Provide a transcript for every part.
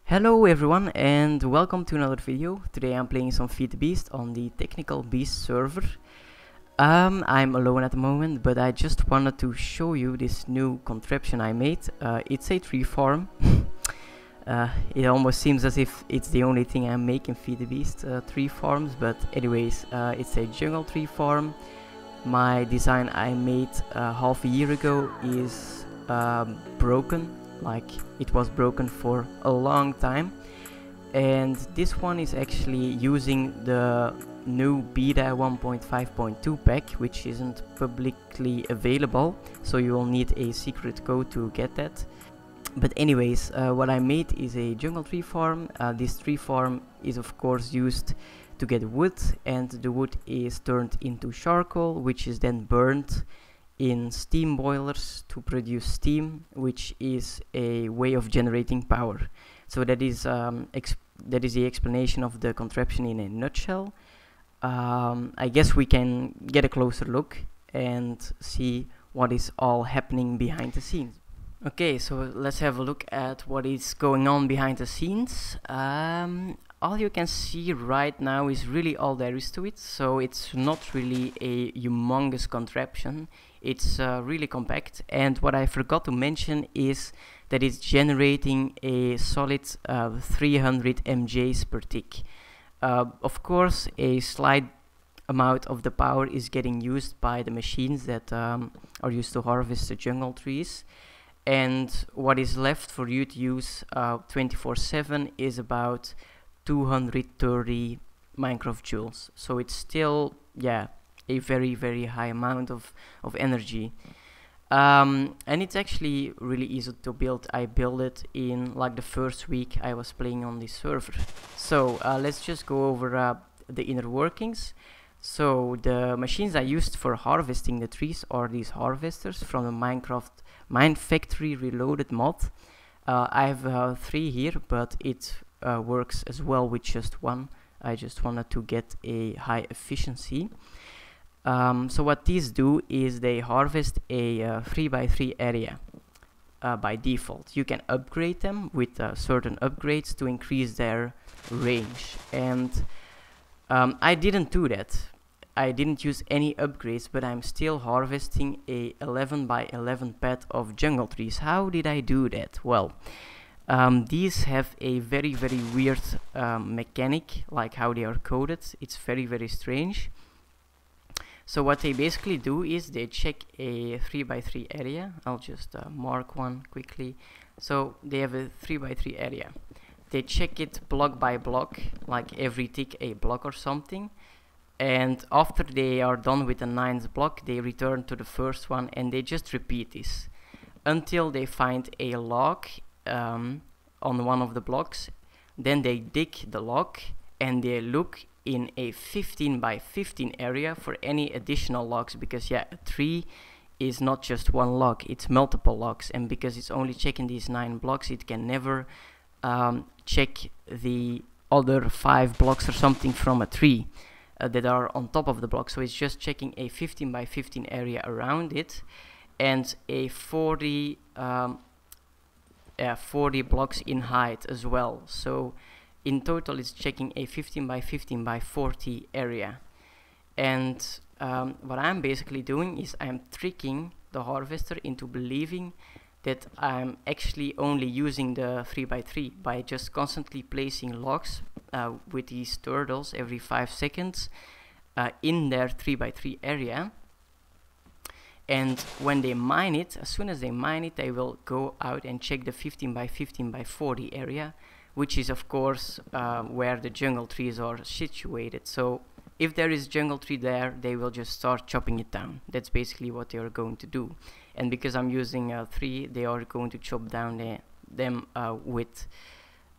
Hello everyone and welcome to another video. Today I'm playing some Feed the Beast on the Technical Beast server. I'm alone at the moment, but I just wanted to show you this new contraption I made. It's a tree farm. It almost seems as if it's the only thing I'm making Feed the Beast tree farms, but anyways, it's a jungle tree farm. My design I made half a year ago is broken. Like, it was broken for a long time, and this one is actually using the new beta 1.5.2 pack, which isn't publicly available, so you will need a secret code to get that. But anyways, what I made is a jungle tree farm. This tree farm is of course used to get wood, and the wood is turned into charcoal, which is then burned in steam boilers to produce steam, which is a way of generating power. So that is the explanation of the contraption in a nutshell. I guess we can get a closer look and see what is all happening behind the scenes. Okay, so let's have a look at what is going on behind the scenes. All you can see right now is really all there is to it, so it's not really a humongous contraption. It's really compact, and what I forgot to mention is that it's generating a solid 300 mJs per tick. Of course, a slight amount of the power is getting used by the machines that are used to harvest the jungle trees, and what is left for you to use 24/7 is about 230 Minecraft joules. So it's still, yeah, a very high amount of energy, and it's actually really easy to build. I built it in like the first week I was playing on this server. So let's just go over the inner workings. So the machines I used for harvesting the trees are these harvesters from the Minecraft Mine Factory Reloaded mod. I have 3 here, but it works as well with just one. I just wanted to get a high efficiency. So what these do is they harvest a 3x3 area by default. You can upgrade them with certain upgrades to increase their range, and I didn't do that. I didn't use any upgrades, but I'm still harvesting a 11x11 pad of jungle trees. How did I do that? Well, these have a very weird mechanic, like how they are coded. It's very strange. So what they basically do is they check a 3x3 area. I'll just mark one quickly. So they have a 3x3 area. They check it block by block, like every tick a block or something. And after they are done with the 9th block, they return to the first one, and they just repeat this until they find a log on one of the blocks. Then they dig the log and they look in a 15x15 area for any additional logs, because yeah, a tree is not just one log, it's multiple logs, and because it's only checking these 9 blocks, it can never check the other 5 blocks or something from a tree that are on top of the block. So it's just checking a 15x15 area around it, and a 40 blocks in height as well. So in total it's checking a 15x15x40 area. And what I'm basically doing is I'm tricking the harvester into believing that I'm actually only using the 3x3 by just constantly placing logs with these turtles every 5 seconds in their 3x3 area. And when they mine it, as soon as they mine it, they will go out and check the 15x15x40 area, which is of course where the jungle trees are situated. So if there is jungle tree there, they will just start chopping it down. That's basically what they are going to do. And because I'm using 3, they are going to chop down them with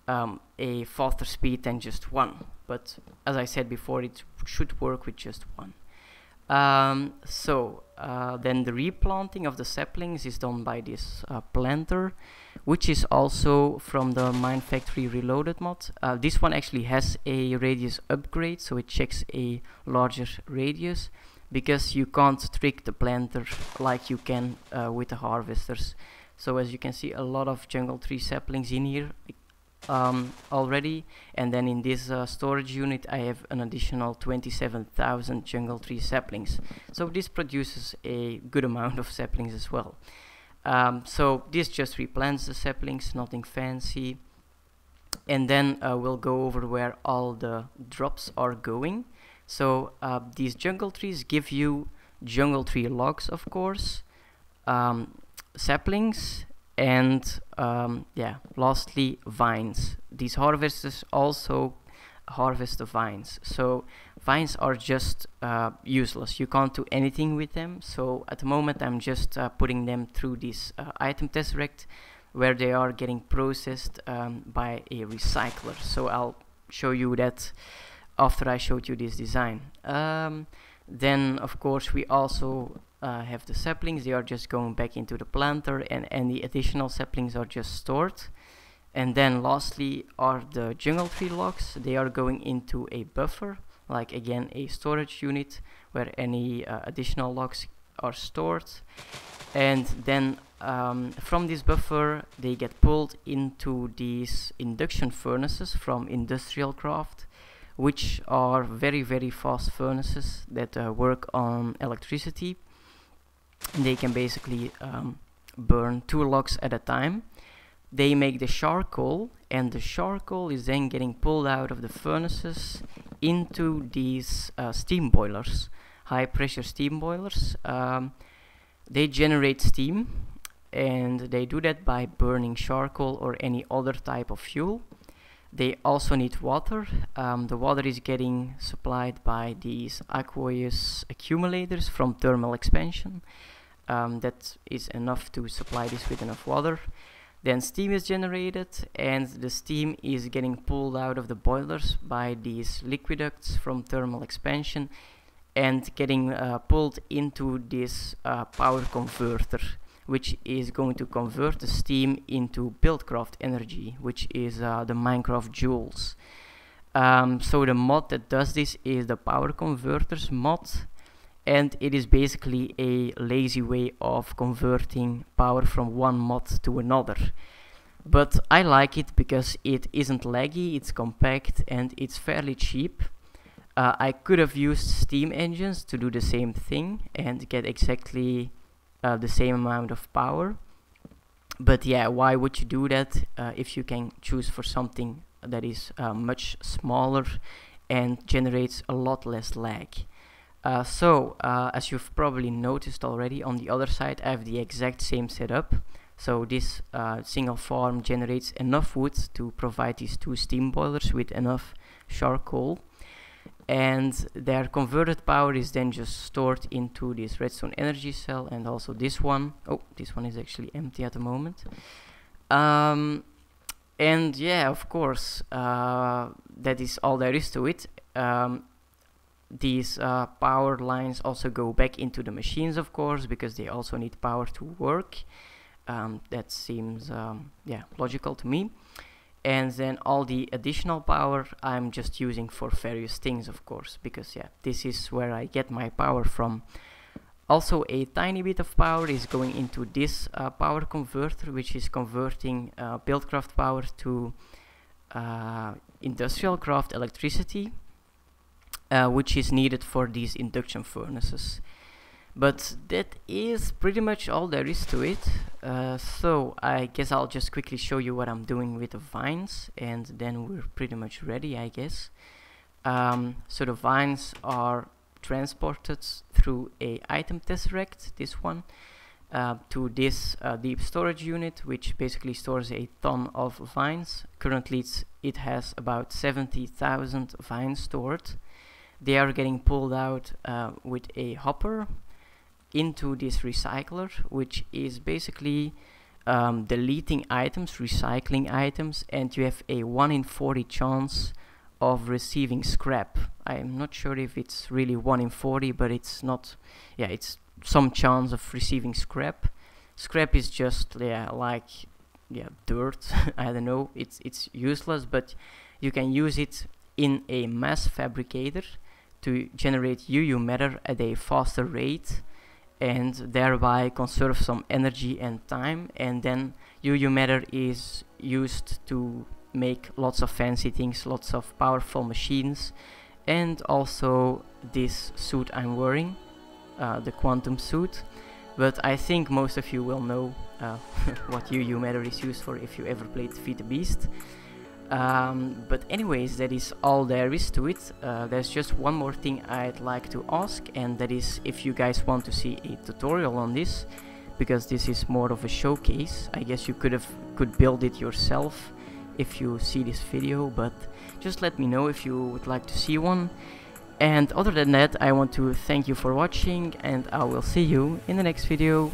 a faster speed than just 1. But as I said before, it should work with just 1. Then the replanting of the saplings is done by this planter, which is also from the Mine Factory Reloaded mod. This one actually has a radius upgrade, so it checks a larger radius, because you can't trick the planter like you can with the harvesters. So as you can see, a lot of jungle tree saplings in here. already, and then in this storage unit I have an additional 27,000 jungle tree saplings, so this produces a good amount of saplings as well. So this just replants the saplings, nothing fancy. And then we'll go over where all the drops are going. So these jungle trees give you jungle tree logs, of course, saplings, and yeah, lastly vines. These harvesters also harvest the vines. So vines are just useless. You can't do anything with them. So at the moment I'm just putting them through this item tesseract, where they are getting processed by a recycler. So I'll show you that after I showed you this design. Then of course we also have the saplings. They are just going back into the planter, and any additional saplings are just stored. And then lastly are the jungle tree logs. They are going into a buffer, like again a storage unit where any additional logs are stored. And then from this buffer they get pulled into these induction furnaces from Industrial Craft, which are very fast furnaces that work on electricity. And they can basically burn 2 logs at a time. They make the charcoal, and the charcoal is then getting pulled out of the furnaces into these steam boilers, high pressure steam boilers. They generate steam, and they do that by burning charcoal or any other type of fuel. They also need water. The water is getting supplied by these aqueous accumulators from thermal expansion. That is enough to supply this with enough water. Then steam is generated, and the steam is getting pulled out of the boilers by these liquid ducts from thermal expansion, and getting pulled into this power converter, which is going to convert the steam into Buildcraft energy, which is the Minecraft joules. So the mod that does this is the power converters mod, and it is basically a lazy way of converting power from one mod to another. But I like it because it isn't laggy, it's compact, and it's fairly cheap. I could have used steam engines to do the same thing and get exactly the same amount of power. But yeah, why would you do that if you can choose for something that is much smaller and generates a lot less lag? So as you've probably noticed already, on the other side I have the exact same setup. So this single farm generates enough wood to provide these 2 steam boilers with enough charcoal, and their converted power is then just stored into this redstone energy cell, and also this one. Oh, this one is actually empty at the moment. And yeah, of course, that is all there is to it. These power lines also go back into the machines, of course, because they also need power to work. That seems yeah, logical to me. And then all the additional power I'm just using for various things, of course, because yeah, this is where I get my power from. Also, a tiny bit of power is going into this power converter, which is converting Buildcraft power to Industrial Craft electricity, which is needed for these induction furnaces. But that is pretty much all there is to it. So I guess I'll just quickly show you what I'm doing with the vines, and then we're pretty much ready, I guess. So the vines are transported through a item tesseract, this one, to this deep storage unit, which basically stores a ton of vines. Currently it has about 70,000 vines stored. They are getting pulled out with a hopper into this recycler, which is basically deleting items, recycling items, and you have a 1 in 40 chance of receiving scrap. I'm not sure if it's really 1 in 40, but it's not, yeah, it's some chance of receiving scrap. Scrap is just like dirt. I don't know, it's useless, but you can use it in a mass fabricator to generate UU matter at a faster rate, and thereby conserve some energy and time. And then UU matter is used to make lots of fancy things, lots of powerful machines, and also this suit I'm wearing, the quantum suit. But I think most of you will know what UU matter is used for if you ever played Feed the Beast. But anyways, that is all there is to it. There's just one more thing I'd like to ask, and that is if you guys want to see a tutorial on this, because this is more of a showcase. I guess you could build it yourself if you see this video, but just let me know if you would like to see one. And other than that, I want to thank you for watching, and I will see you in the next video.